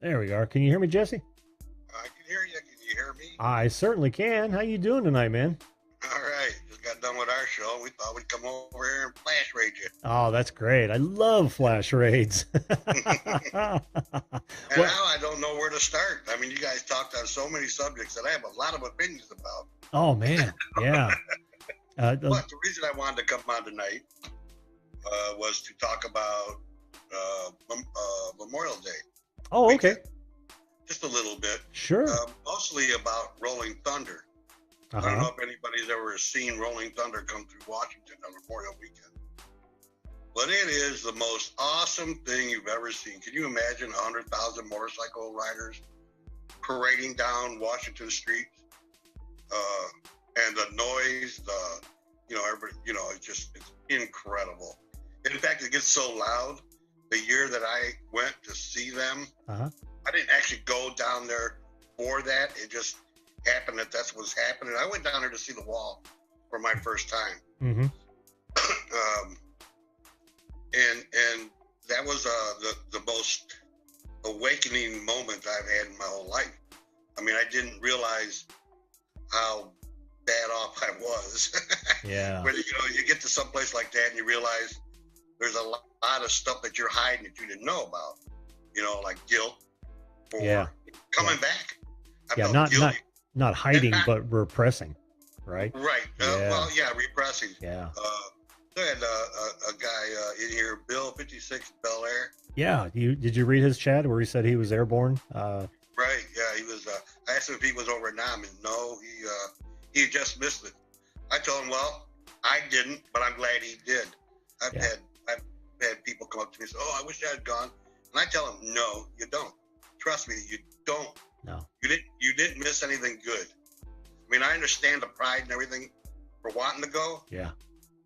There we are. Can you hear me, Jesse? I can hear you. Can you hear me? I certainly can. How you doing tonight, man? All right. Just got done with our show. We thought we'd come over here and flash rate you. Oh, that's great. I love flash raids. And Well, now I don't know where to start. I mean, you guys talked on so many subjects that I have a lot of opinions about. oh man, yeah. But the reason I wanted to come on tonight was to talk about Memorial Day oh, okay. weekend. Just a little bit. Sure. Mostly about Rolling Thunder. I don't Uh-huh. know if anybody's ever seen Rolling Thunder come through Washington on Memorial Weekend. But it is the most awesome thing you've ever seen. Can you imagine 100,000 motorcycle riders parading down Washington streets? And the noise, everybody, it's incredible. In fact, it gets so loud. The year that I went to see them, Uh-huh. I didn't actually go down there for that. It just happened that that's what's happening. I went down there to see the wall for my first time. Mm-hmm. And that was the most awakening moment I've had in my whole life. I mean, I didn't realize how bad off I was. Yeah. When you get to some place like that and you realize there's a lot of stuff that you're hiding that you didn't know about. Like guilt for Yeah. coming back. I Yeah. felt Not guilty. not hiding, but repressing, right? Right. Yeah. Repressing. Yeah. I had a guy in here, Bill, 56 Bel Air. Yeah. Did you read his chat where he said he was airborne? Right. Yeah, he was. I asked him if he was over Nam, and no, he just missed it. I told him, well, I didn't, but I'm glad he did. I've Yeah. had people come up to me and say, "Oh, I wish I had gone," and I tell them, "No, you don't. Trust me, you don't. No. You didn't miss anything good. I mean, I understand the pride and everything for wanting to go, Yeah.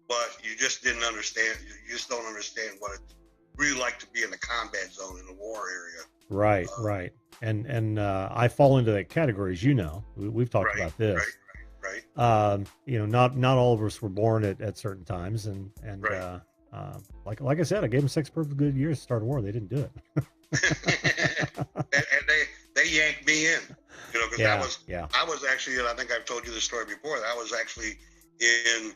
but you just didn't understand. You just don't understand what it's really like to be in the combat zone in a war area." Right. Right. And I fall into that category, as you know. We've talked Right, about this. right. Not all of us were born at certain times, and Right. like I said, I gave them 6 perfect good years to start a war. They didn't do it. and they yanked me in, because Yeah. I was actually, and I think I've told you this story before, that I was actually in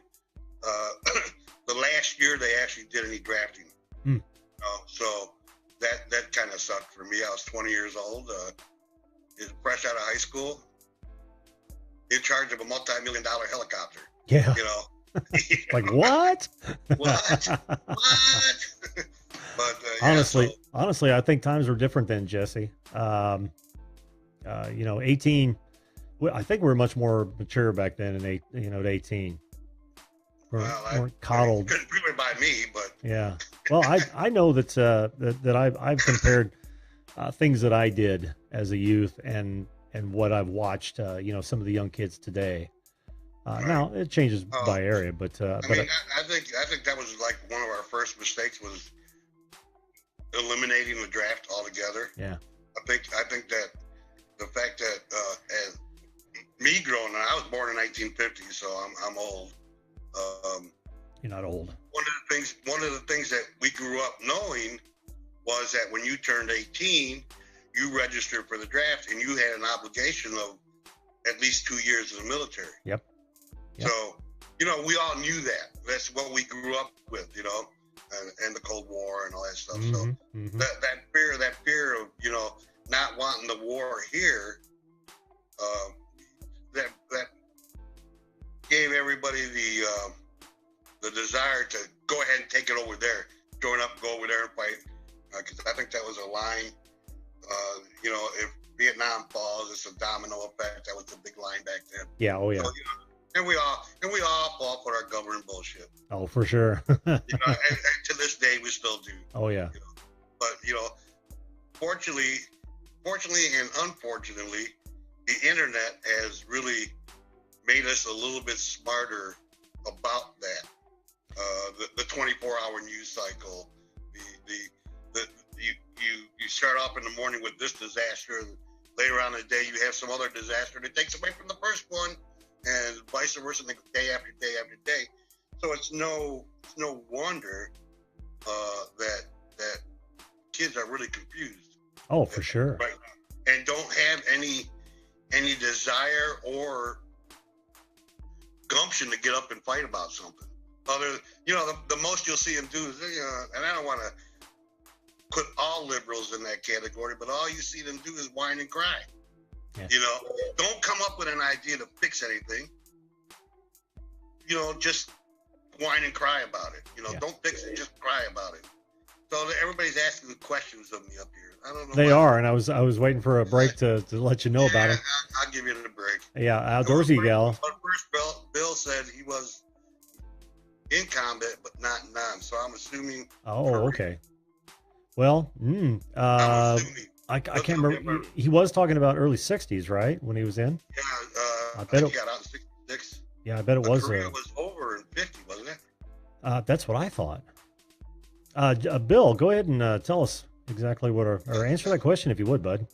the last year they actually did any drafting. Hmm. So that kind of sucked for me. I was 20 years old, fresh out of high school, in charge of a multi-million-dollar helicopter. Yeah. Like what? What? But honestly, I think times were different then, Jesse. 18. I think we were much more mature back then. At 18, we weren't coddled. Couldn't prove it by me, but Yeah. Well, I know that I've compared things that I did as a youth and what I've watched. Some of the young kids today. Now it changes by area, but I think that was like one of our first mistakes was eliminating the draft altogether. Yeah. I think that the fact that as me growing up, I was born in 1950, so I'm old. You're not old. One of the things that we grew up knowing was that when you turned 18, you registered for the draft and you had an obligation of at least 2 years in the military. Yep. So, we all knew that. That's what we grew up with, and the Cold War and all that stuff. Mm-hmm, So mm-hmm. that fear of, not wanting the war here, that gave everybody the desire to go ahead and take it over there, join up, go over there and fight. Because I think that was a line, if Vietnam falls, it's a domino effect. That was the big line back then. Yeah. Oh yeah. So, and we all fall for our government bullshit. Oh, for sure. And to this day, we still do. Oh yeah. But fortunately and unfortunately, the internet has really made us a little bit smarter about that. The 24-hour news cycle. You start off in the morning with this disaster, and later on in the day you have some other disaster that takes away from the first one, and vice versa, day after day after day. So it's no wonder that kids are really confused. Oh, for sure. Right. And don't have any desire or gumption to get up and fight about something. Other, the most you'll see them do is, and I don't want to put all liberals in that category, but all you see them do is whine and cry. Yeah. Don't come up with an idea to fix anything. Just whine and cry about it. Yeah. Don't fix it, just cry about it. So everybody's asking questions of me up here. I don't know. They are, and I was waiting for a break to let you know about them. I'll give you the break. Yeah, outdoorsy gal. But first, Bill said he was in combat, but not non. So I'm assuming. Oh, okay. Well, I can't remember. He was talking about early 60s, right? When he was in. Yeah, I bet he got out in 66. Yeah, I bet it was. Korea was over in 50, wasn't it? That's what I thought. Bill, go ahead and tell us exactly what or answer that question if you would, bud.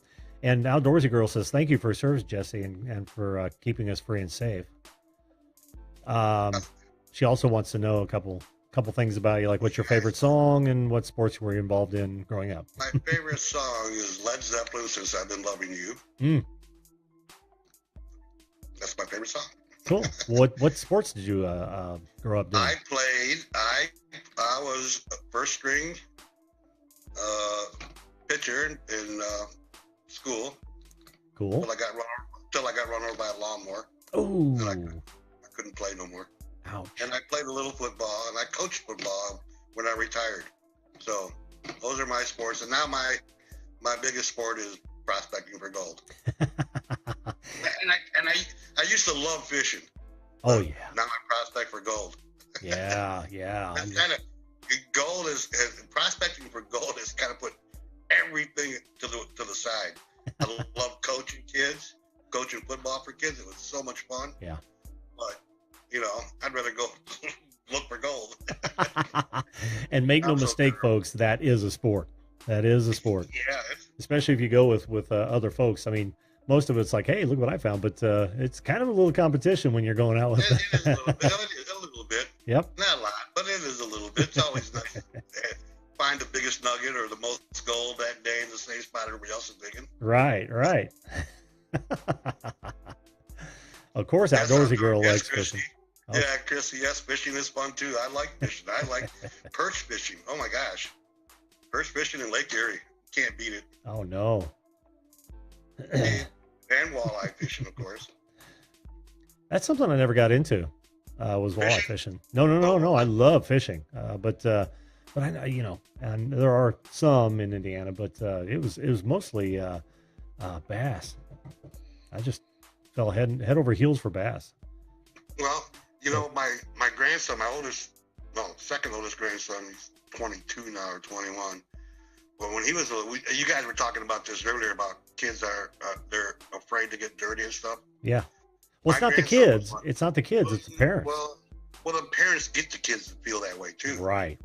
And Outdoorsy Girl says, thank you for your service, Jesse, and for keeping us free and safe. She also wants to know a couple things about you, like what's your favorite song and what sports you were involved in growing up. My favorite song is Led Zeppelin, Since I've Been Loving You. That's my favorite song. Cool. What sports did you grow up doing? I was a first string pitcher in school. Cool. Until I got run over by a lawnmower. Oh. And I couldn't play no more. Ouch. And I played a little football, and I coached football when I retired. So those are my sports. And now my biggest sport is prospecting for gold. and I used to love fishing. Oh yeah. Now I prospect for gold. Yeah. Gold is prospecting for gold has kind of put everything to the side. I love coaching football for kids. It was so much fun. Yeah. But I'd rather go look for gold. And make no mistake, folks, that is a sport. That is a sport. Yeah. Especially if you go with other folks. I mean, most of it's like, hey, look what I found. But it's kind of a little competition when you're going out with it. It is a little bit. Yep. Not a lot, but it is a little bit. It's always nice to find the biggest nugget or the most gold that day in the same spot everybody else is digging. Right. Of course, Outdoorsy Girl likes fishing. Oh. Yeah, Chrissy, yes, fishing is fun too. I like fishing. I like perch fishing. Oh my gosh. Perch fishing in Lake Erie. Can't beat it. Oh no. And walleye fishing, of course. That's something I never got into. Was walleye fishing. No. I love fishing. But I know, and there are some in Indiana, but it was mostly bass. I just fell head over heels for bass. Well, my grandson, second oldest grandson, he's 22 now or 21. But when he was little, you guys were talking about this earlier about kids they're afraid to get dirty and stuff. Yeah. Well, it's not the kids. It's not the kids. It's the parents. Well, the parents get the kids to feel that way too. Right.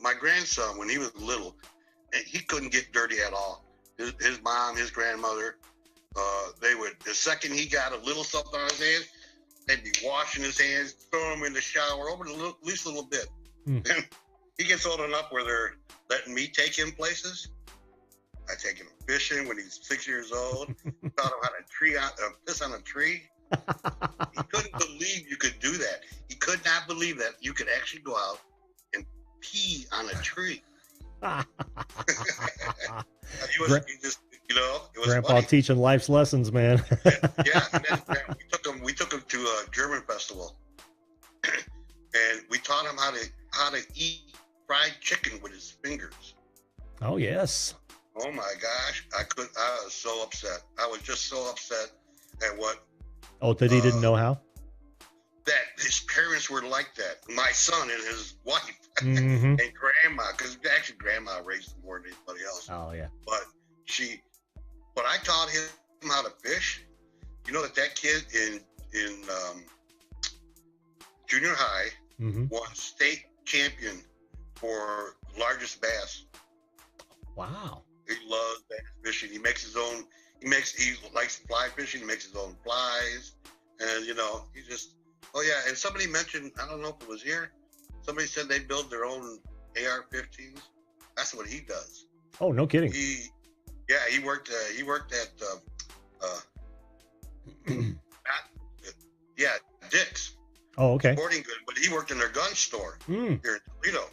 My grandson, when he was little, he couldn't get dirty at all. His mom, his grandmother, the second he got a little something on his hands, they'd be washing his hands, throwing him in the shower at least a little bit. And he gets old enough where they're letting me take him places. I take him fishing when he's 6 years old. Taught him how to piss on a tree. He couldn't believe you could do that. He could not believe that you could actually go out and pee on a tree. It was Grandpa funny. Teaching life's lessons, man. Yeah, and then we took him to a German festival, and we taught him how to eat fried chicken with his fingers. Oh yes. Oh my gosh, I was so upset. I was just so upset at what. Oh, that he didn't know how? That his parents were like that. My son and his wife Mm-hmm. and grandma, because actually grandma raised him more than anybody else. Oh yeah. But I taught him how to fish. You know that kid in junior high won state champion for largest bass. Wow. He loves bass fishing. He makes his own. He likes fly fishing. He makes his own flies, and he just. Oh yeah, and somebody mentioned, I don't know if it was here. Somebody said they build their own AR-15s. That's what he does. Oh, no kidding. Yeah, he worked at yeah, Dick's. Oh, okay. Sporting good, but he worked in their gun store here in Toledo,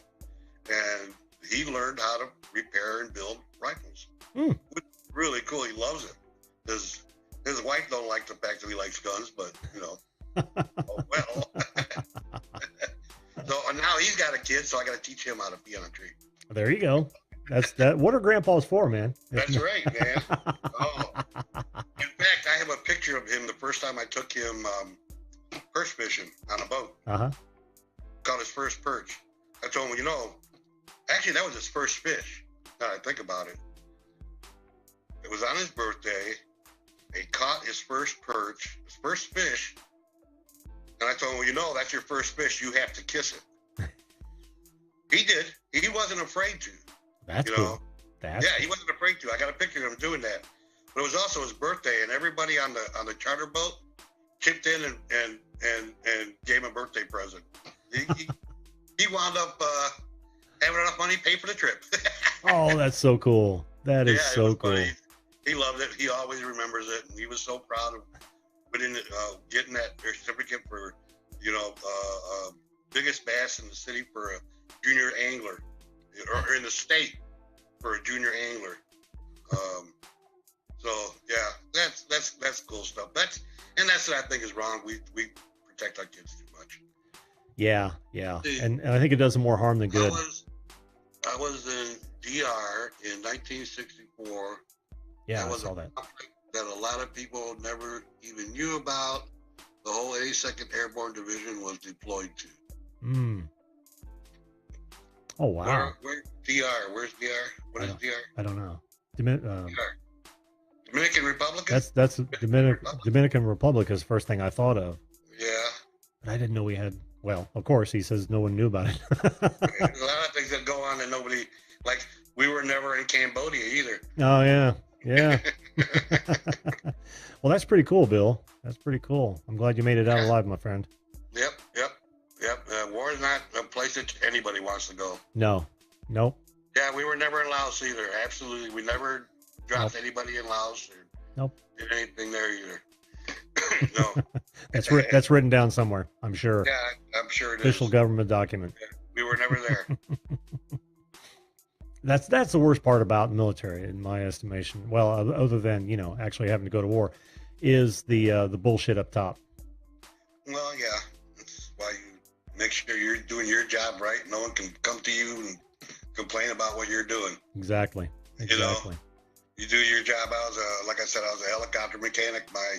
and he learned how to repair and build rifles. Which is really cool. He loves it. His wife don't like the fact that he likes guns, but you know, oh well. So now he's got a kid, so I got to teach him how to pee on a tree. There you go. That. What are grandpas for, man? That's right, man. Oh. In fact, I have a picture of him the first time I took him perch fishing on a boat. Caught his first perch. I told him, you know, actually that was his first fish. Now I think about it. It was on his birthday. He caught his first perch, his first fish. And I told him, well, you know, that's your first fish. You have to kiss it. He did. He wasn't afraid to. That's cool. Yeah, he wasn't afraid to. I got a picture of him doing that. But it was also his birthday, and everybody on the charter boat chipped in and gave him a birthday present. He wound up having enough money to pay for the trip. Oh, that's so cool. That is so cool. Funny. He loved it. He always remembers it, and he was so proud of getting that certificate for, you know, biggest bass in the city for a junior angler, or in the state for a junior angler. So yeah, that's cool stuff. That's what I think is wrong. We protect our kids too much. Yeah. And I think it does them more harm than good. I was in DR in 1964. Yeah, I saw that. That a lot of people never even knew about. The whole 82nd Airborne Division was deployed to. Oh, wow. Where DR? Where's DR? What is DR? I don't know. DR. Dominican Republic? That's Dominican Republic is the first thing I thought of. Yeah. But I didn't know we had, well, of course, he says no one knew about it. There's a lot of things that go on that nobody, like, we were never in Cambodia either. Oh, yeah. Well, that's pretty cool, Bill. That's pretty cool. I'm glad you made it out alive, my friend. Yep. War is not a place that anybody wants to go. No. Nope. Yeah, we were never in Laos either. Absolutely. We never dropped anybody in Laos or did anything there either. No. That's written down somewhere, I'm sure. Yeah, I'm sure it Official government document. Yeah, we were never there. That's the worst part about the military, in my estimation. Well, other than, you know, actually having to go to war, is the bullshit up top. Well, yeah, that's why you make sure you're doing your job right. No one can come to you and complain about what you're doing. Exactly. You know, you do your job. Like I said, I was a helicopter mechanic. My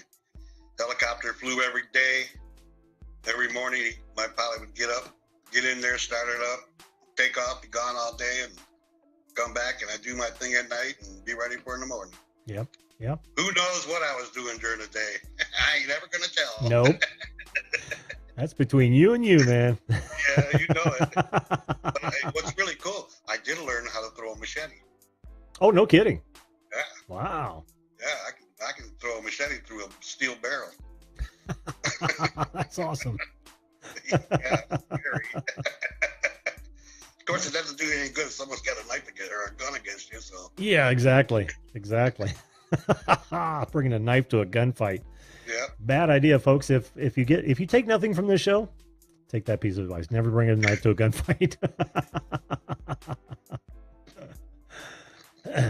helicopter flew every day. Every morning, my pilot would get up, get in there, start it up, take off, be gone all day, and come back, and I do my thing at night and be ready for it in the morning. Yep. Who knows what I was doing during the day? I ain't never gonna tell. Nope. That's between you and you, man. Yeah, you know it. But what's really cool, I did learn how to throw a machete. Oh, no kidding. Yeah. Wow. Yeah, I can throw a machete through a steel barrel. That's awesome. Yeah, scary. Of course, it doesn't do any good if someone's got a knife or a gun against you. So. Yeah, exactly. Bringing a knife to a gunfight. Yeah. Bad idea, folks. If you take nothing from this show, take that piece of advice. Never bring a knife to a gunfight.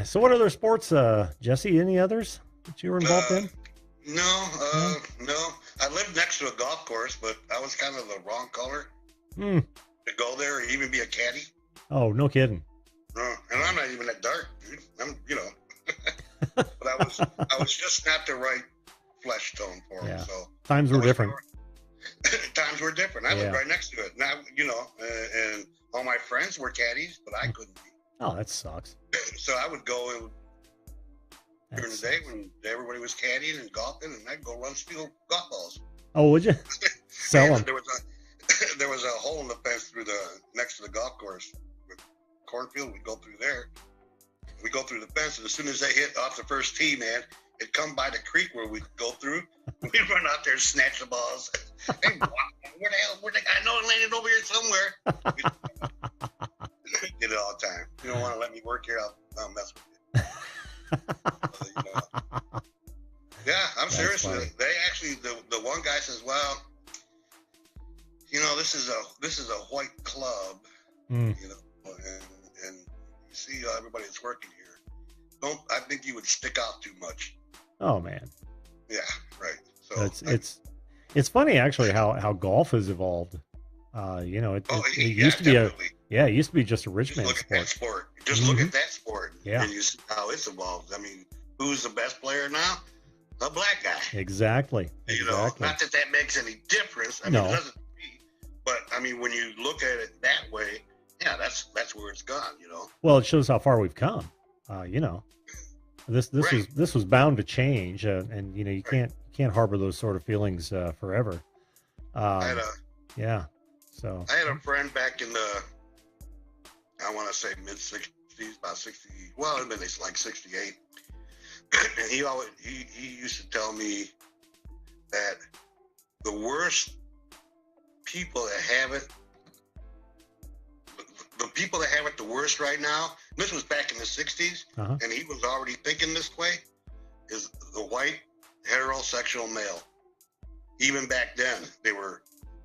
So, what other sports, Jesse? Any others that you were involved in? No. I lived next to a golf course, but I was kind of the wrong color. To go there or even be a caddy. Oh, no kidding. No, and I'm not even that dark, dude. I'm, you know, but I was just not the right flesh tone for him. So times were different. Times were different. I lived right next to it. Now, you know, and all my friends were caddies, but I couldn't be. Oh, that sucks. So I would go during the day when everybody was caddying and golfing, and I'd go run steal golf balls. Oh, would you? Sell them. There was a hole in the fence next to the golf course with cornfield. We'd go through there. We go through the fence, and as soon as they hit off the first tee, man, it'd come by the creek where we'd go through. We'd run out there and snatch the balls. Hey, where the hell? I know it landed over here somewhere. Did it all the time. You don't want to let me work here, I'll mess with you. You know. Yeah, I'm serious. funny. They actually, the one guy says, "Well, you know, this is a white club, Mm. you know, and you see everybody that's working here. I think you would stick out too much." Oh man, Yeah, right. So it's funny actually how golf has evolved. You know, it used to be definitely. it used to be just a rich Just man look at that sport. sport. Just look Mhm. at that sport, Yeah, and you see how it's evolved. I mean, who's the best player now? A black guy. exactly. You know, not that makes any difference. I mean, it No. doesn't. But I mean, when you look at it that way, yeah, that's where it's gone. You know. Well, it shows how far we've come. You know, this Right. was bound to change, and you know you Right. can't harbor those sort of feelings forever. I had Um, yeah. So I had a friend back in the, I want to say mid '60s, about 60. Well, I mean, it's like '68, and he used to tell me that the worst people that have it, the people that have it the worst right now, this was back in the '60s, uh-huh. and he was already thinking this way, is the white heterosexual male. Even back then,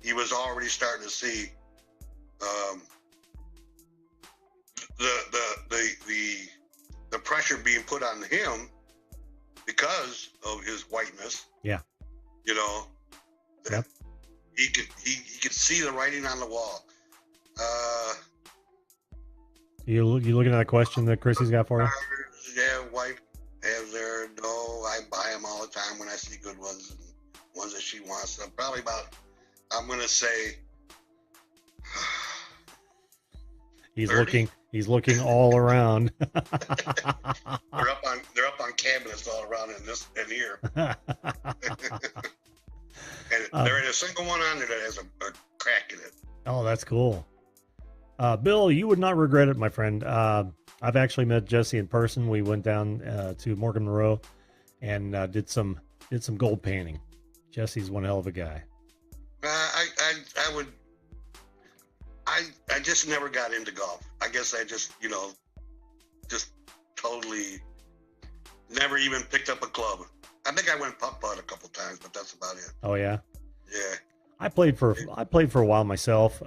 he was already starting to see the pressure being put on him because of his whiteness. Yeah. You know, Yep. he could see the writing on the wall. You looking at a question that Chrissy's got for you? Yeah, white has there. No, I buy them all the time when I see good ones and ones that she wants. So probably about, I'm gonna say, He's 30? He's looking all around. They're up on cabinets all around in here, and there ain't a single one on there that has a crack in it. Oh, that's cool. Bill, you would not regret it, my friend. I've actually met Jesse in person. We went down to Morgan Monroe and did some gold painting. Jesse's one hell of a guy. I just never got into golf. I guess I just, you know, just totally never even picked up a club. I think I went putt-putt a couple times, but that's about it. Oh yeah. Yeah. I played for a while myself,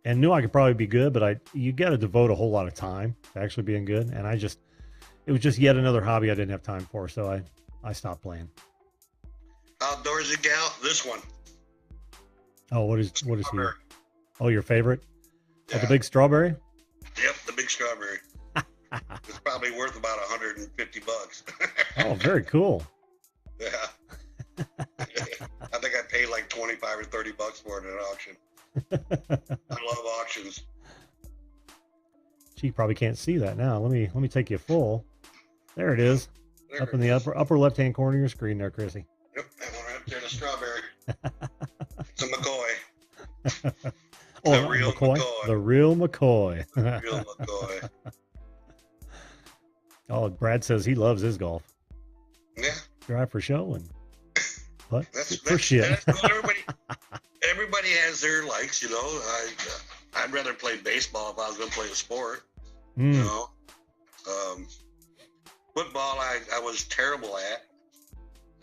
and knew I could probably be good, but you got to devote a whole lot of time to actually being good. And it was just yet another hobby I didn't have time for, so I stopped playing. Outdoorsy gal, this one. Oh, what is he? Strawberry. Oh, your favorite? Yeah. Oh, the big strawberry? Yep, the big strawberry. It's probably worth about $150. Oh, very cool. Yeah. I think I paid like 25 or $30 for it at auction. I love auctions. She probably can't see that now. Let me take you full. There it is. There Up in it the is. upper left hand corner of your screen there, Chrissy. Yep, that one right there, the strawberry. It's a McCoy. Oh, The real McCoy. McCoy. The real McCoy. Real McCoy. Oh, Brad says he loves his golf. Yeah, Drive for show and putt that's for shit. That's cool. Everybody has their likes, you know. I'd rather play baseball if I was going to play a sport. Mm. You know, football I was terrible at.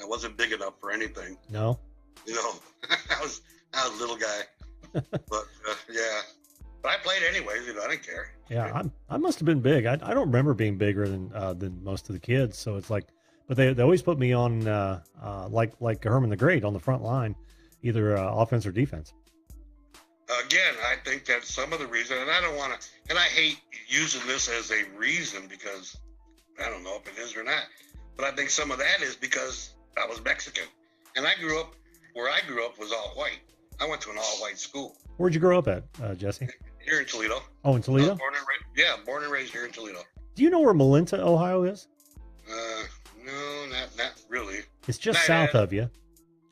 I wasn't big enough for anything. No. You know, I was a little guy, but yeah. But I played anyways. You know, I didn't care. Yeah, I must have been big. I don't remember being bigger than most of the kids. So it's like, but they always put me on like Herman the Great on the front line, either offense or defense. Again, I think that's some of the reason, and I don't want to, and I hate using this as a reason because I don't know if it is or not, but I think some of that is because I was Mexican, and where I grew up was all white. I went to an all white school. Where'd you grow up at, Jesse? Here in Toledo. Oh, in Toledo? Born and raised here in Toledo. Do you know where Melinta, Ohio is? No, not really. It's just Night, south Ed. of you.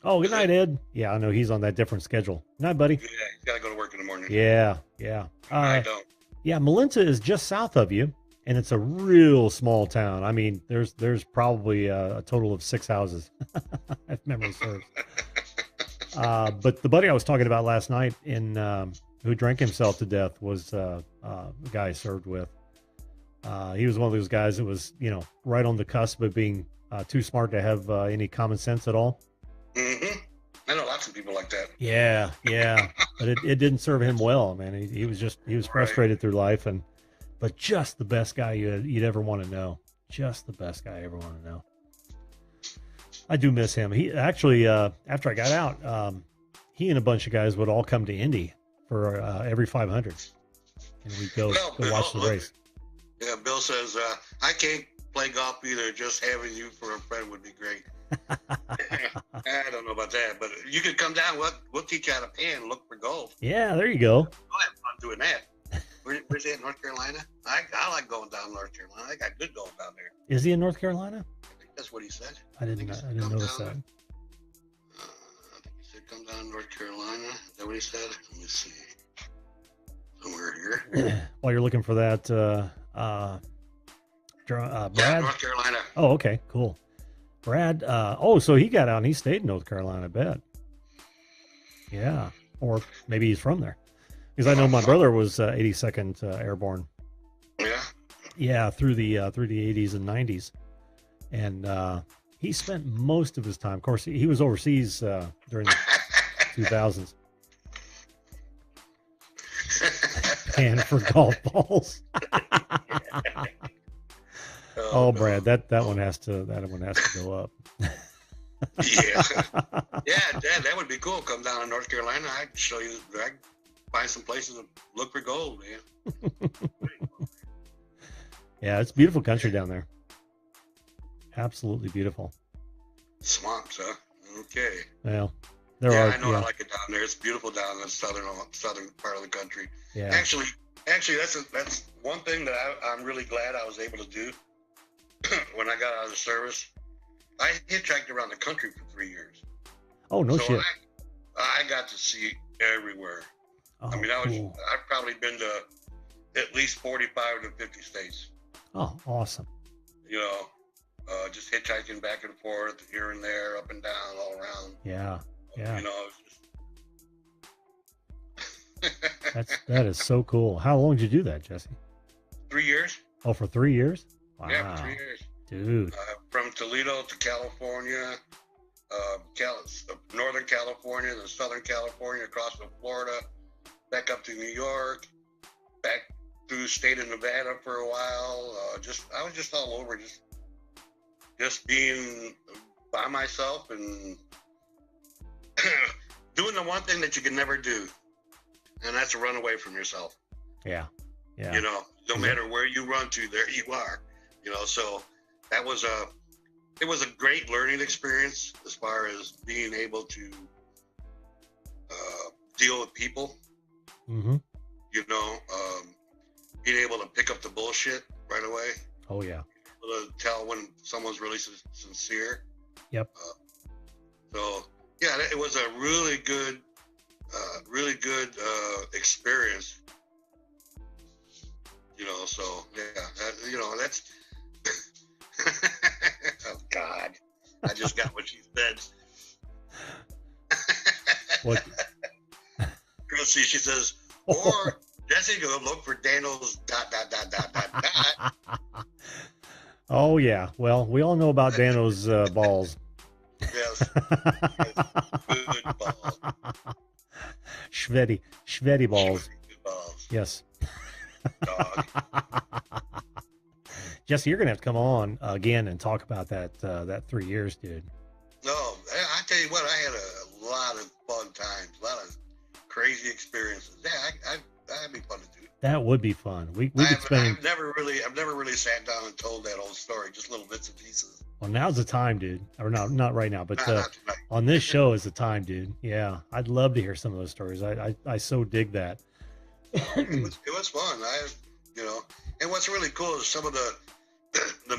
Oh, good night, Ed. Yeah, I know he's on that different schedule. Good night, buddy. Yeah, he's got to go to work in the morning. Yeah. I don't. Yeah, Melinta is just south of you, and it's a real small town. I mean, there's probably a total of 6 houses, if memory serves. But the buddy I was talking about last night who drank himself to death was the guy I served with. He was one of those guys that was, right on the cusp of being too smart to have any common sense at all. Mm-hmm. I know lots of people like that. Yeah, yeah, but it didn't serve him well, man. He was frustrated through life, but just the best guy you'd ever want to know. Just the best guy I ever want to know. I do miss him. He actually, after I got out, he and a bunch of guys would all come to Indy for every 500, and we'd go watch the race. Yeah, Bill says I can't play golf either. Just having you for a friend would be great. I don't know about that, but you could come down. We'll teach you how to pan and look for gold. Yeah, there you go. I'll have fun doing that. Where's that, North Carolina? I like going down North Carolina. I got good gold down there. Is he in North Carolina? I think that's what he said. I didn't notice that. I think he said come down North Carolina. Is that what he said? Let me see. Somewhere here. While you're looking for that, Brad? Yeah, North Carolina. Oh, okay, cool. Brad, so he got out and he stayed in North Carolina, I bet. Yeah, or maybe he's from there. Because I know my brother was 82nd Airborne. Yeah. Yeah, through the 80s and 90s. And he spent most of his time, of course, he was overseas during the 2000s. And for golf balls. Oh, Brad, that one has to go up. Yeah, Dad, that would be cool. Come down to North Carolina. I'd show you. I'd find some places to look for gold, man. Yeah, it's beautiful country down there. Absolutely beautiful. Swamps, huh? Okay. Well, I know. Yeah. I like it down there. It's beautiful down in the southern part of the country. Yeah. Actually, that's one thing that I'm really glad I was able to do. When I got out of the service, I hitchhiked around the country for 3 years. Oh, no shit. I got to see everywhere. Oh, I mean, cool. I've probably been to at least 45 to 50 states. Oh, awesome. Just hitchhiking back and forth, here and there, up and down, all around. Yeah, yeah. That is so cool. How long did you do that, Jesse? 3 years. Oh, for 3 years? Wow. Yeah, for 3 years. Dude. From Toledo to California, Northern California, then Southern California, across to Florida, back up to New York, back through the state of Nevada for a while. I was just all over, just being by myself and doing the one thing that you can never do, and that's run away from yourself. Yeah. No matter where you run to, there you are. So it was a great learning experience as far as being able to deal with people. Mm-hmm. Being able to pick up the bullshit right away. Oh yeah. To tell when someone's really sincere. Yep. It was a really good experience. That's. Oh God! I just got what she said. What? Chrissy, she says, or Jesse, go look for Daniel's ... Oh yeah. Well, we all know about Dano's balls. Yes. Good balls. Schvetty balls. Balls. Yes. Dog. Jesse, you're gonna have to come on again and talk about that 3 years, dude. No, I tell you what, I had a lot of fun times, a lot of crazy experiences. Yeah, that'd be fun to do. That would be fun. We could spend. I've never really sat down and told that whole story, just little bits and pieces. Well, now's the time, dude. Or not right now, but not tonight. On this show is the time, dude. Yeah, I'd love to hear some of those stories. I so dig that. It was fun. And what's really cool is some of the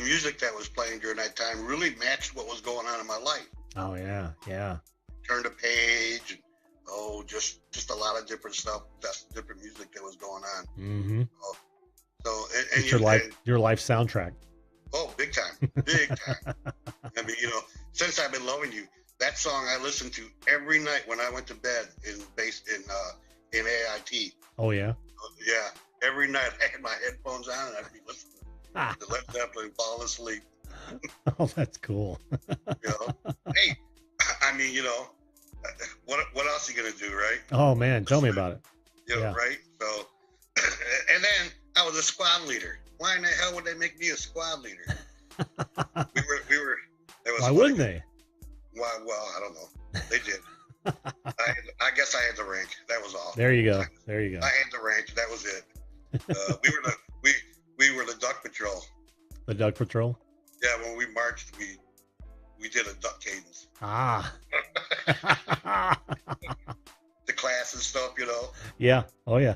music that was playing during that time really matched what was going on in my life. Oh yeah, yeah. Turned a page. Just a lot of different stuff, different music that was going on. Mm-hmm. And your life soundtrack. Oh, big time, big time. I mean, since I've been loving you, that song I listened to every night when I went to bed in AIT. Oh yeah. Yeah, every night I had my headphones on and I'd be listening. to Led Zeppelin, fall asleep. Oh, that's cool. Hey, I mean, what else are you gonna do, right? Oh man, tell me about it. Yeah. Right. So, and then I was a squad leader. Why in the hell would they make me a squad leader? we were. Why wouldn't they? Well, I don't know. They did. I guess I had the rank. That was all. There you go. I had the rank. That was it. We were the duck patrol. The duck patrol. Yeah, when we marched, we did a duck cadence. Ah. The class and stuff, Yeah. Oh yeah.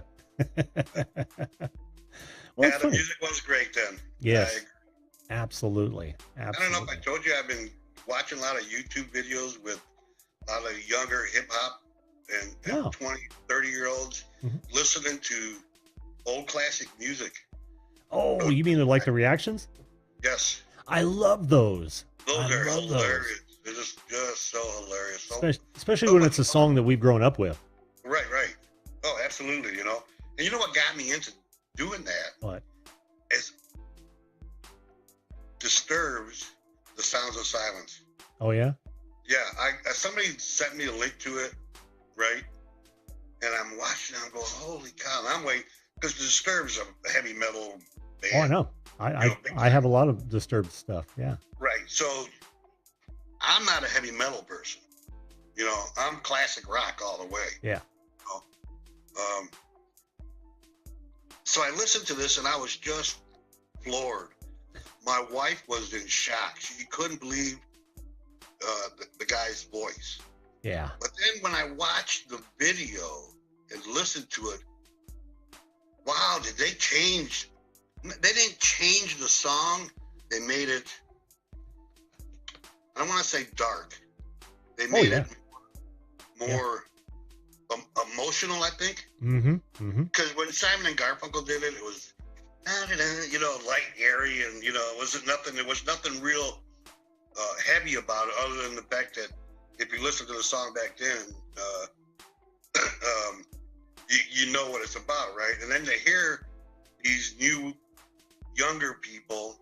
Well, the music was great then. Yes. Absolutely. I don't know if I told you, I've been watching a lot of YouTube videos with a lot of younger hip hop and 20, 30-year-olds listening to old classic music. Oh, you mean like the reactions? Yes. I love those. Those are hilarious. They're just so hilarious. Especially when it's a song that we've grown up with. Right. Oh, absolutely, And you know what got me into doing that? What? Is Disturbs the Sounds of Silence. Oh, yeah? Yeah, somebody sent me a link to it, right? And I'm watching it, I'm going, holy cow. And I'm waiting, because Disturbs a heavy metal band. Oh, I know. I have a lot of Disturbed stuff, yeah. Right, so I'm not a heavy metal person. I'm classic rock all the way. Yeah. So I listened to this and I was just floored. My wife was in shock. She couldn't believe the guy's voice. Yeah. But then when I watched the video and listened to it, wow, did they change? They didn't change the song. They made it, I don't want to say dark. They made it more emotional, I think. Because when Simon and Garfunkel did it, it was, light, airy, and there was nothing real heavy about it, other than the fact that if you listen to the song back then, you know what it's about, right? And then to hear these new, younger people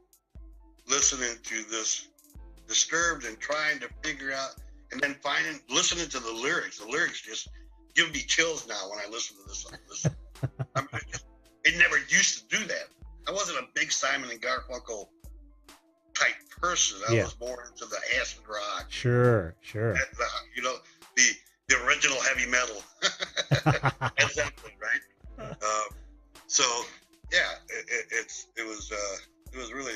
listening to this Disturbed and trying to figure out, and then listening to the lyrics. The lyrics just give me chills now when I listen to this song. It never used to do that. I wasn't a big Simon and Garfunkel type person. I was more into the acid rock. Sure. The original heavy metal. Exactly, right? So yeah, it was really.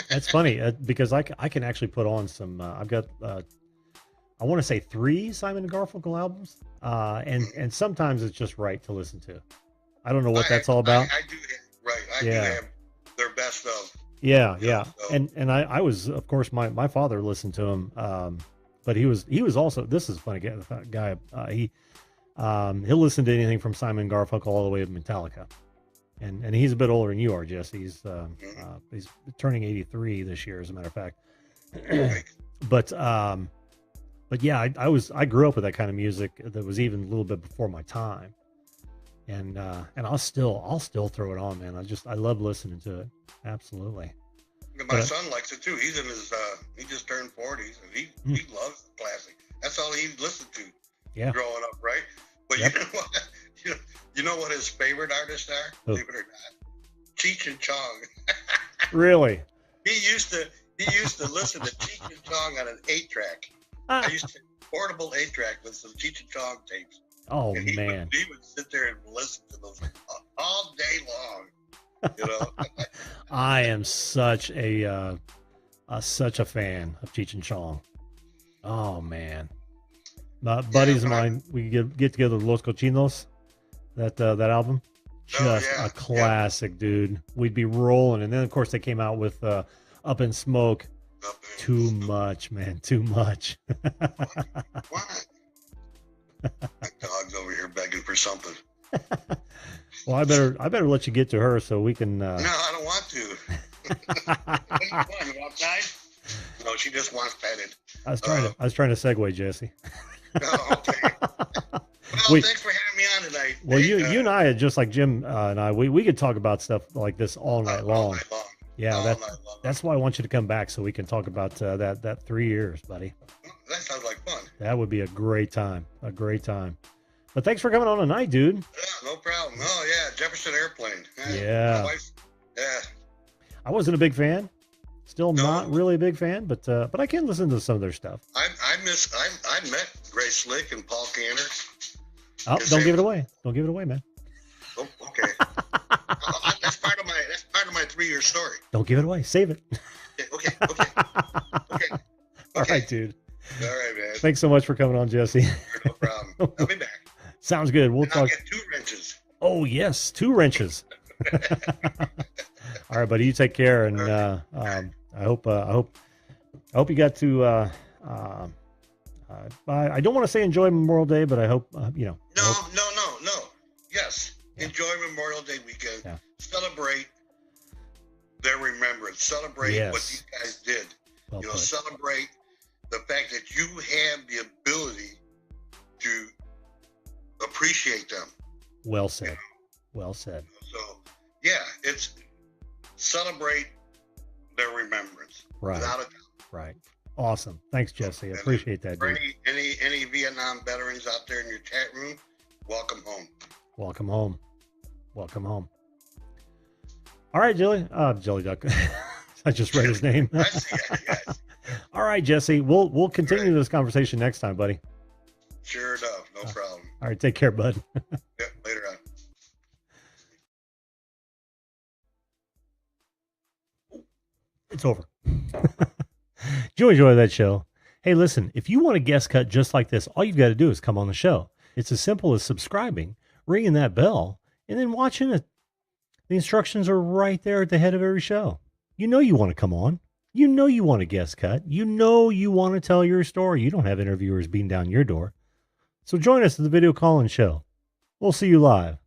That's funny because I can actually put on some. I've got I want to say 3 Simon and Garfunkel albums, and sometimes it's just right to listen to. I don't know what that's all about. I do, right? I do have their best of. Yeah. So. And I was, of course, my father listened to him, but he was also, this is a funny guy. He'll listen to anything from Simon and Garfunkel all the way to Metallica. And he's a bit older than you are, Jesse. He's turning 83 this year, as a matter of fact. But yeah, I grew up with that kind of music that was even a little bit before my time. And I'll still throw it on, man. I love listening to it. Absolutely. My son likes it too. He's in his he just turned 40, and he loves the classic. That's all he listened to growing up, right? But you know what? You know what his favorite artists are? Believe it or not, Cheech and Chong. Really? He used to listen to Cheech and Chong on an 8-track. I used to portable 8-track with some Cheech and Chong tapes. Oh, and he man. Would sit there and listen to those all day long. I am such a fan of Cheech and Chong. Oh man, buddies of mine, we get together with Los Cochinos. That album, just a classic, dude. We'd be rolling, and then of course they came out with Up in Smoke. Too much, man. Too much. What? My dog's over here begging for something. Well, I better let you get to her so we can. No, I don't want to. What do you want? You want knife? No, she just wants petted. I was trying to segue, Jesse. Oh, okay. Well, thanks for having me on tonight. night. Well, you and I, just like Jim and I, we could talk about stuff like this all night long. All night long. Yeah, all night long. that's why I want you to come back so we can talk about that 3 years, buddy. That sounds like fun. That would be a great time. A great time. But thanks for coming on tonight, dude. Yeah, no problem. Oh yeah, Jefferson Airplane. Yeah. My wife, yeah. I wasn't a big fan. Still not really a big fan, but I can listen to some of their stuff. I met Grace Slick and Paul Canner. Oh, don't give it away. Don't give it away, man. Oh, okay. That's part of my 3-year story. Don't give it away. Save it. Okay. All right, dude. All right, man. Thanks so much for coming on, Jesse. No problem. I'll be back. Sounds good. We'll talk. I'll get 2 wrenches. Oh yes, 2 wrenches. All right, buddy. You take care, and I hope you got to. I don't want to say enjoy Memorial Day, but I hope you know. No. Yes, enjoy Memorial Day weekend. Yeah. Celebrate their remembrance. Celebrate what these guys did. Well put. Celebrate the fact that you have the ability to appreciate them. Well said. Well said. So, yeah, it's celebrate their remembrance. Right. Without a doubt. Right. Awesome. Thanks, Jesse. I appreciate that, For dude. any Vietnam veterans out there in your chat room, welcome home. Welcome home. Welcome home. All right, Jelly Duck. I just read his name. I see it, yes. All right, Jesse. We'll continue this conversation next time, buddy. Sure enough. No problem. All right. Take care, bud. Yep. Later on. It's over. Did you enjoy that show? Hey, listen, if you want a guest cut just like this, all you've got to do is come on the show. It's as simple as subscribing, ringing that bell, and then watching it. The instructions are right there at the head of every show. You know you want to come on. You know you want a guest cut. You know you want to tell your story. You don't have interviewers beating down your door. So join us at the video call-in show. We'll see you live.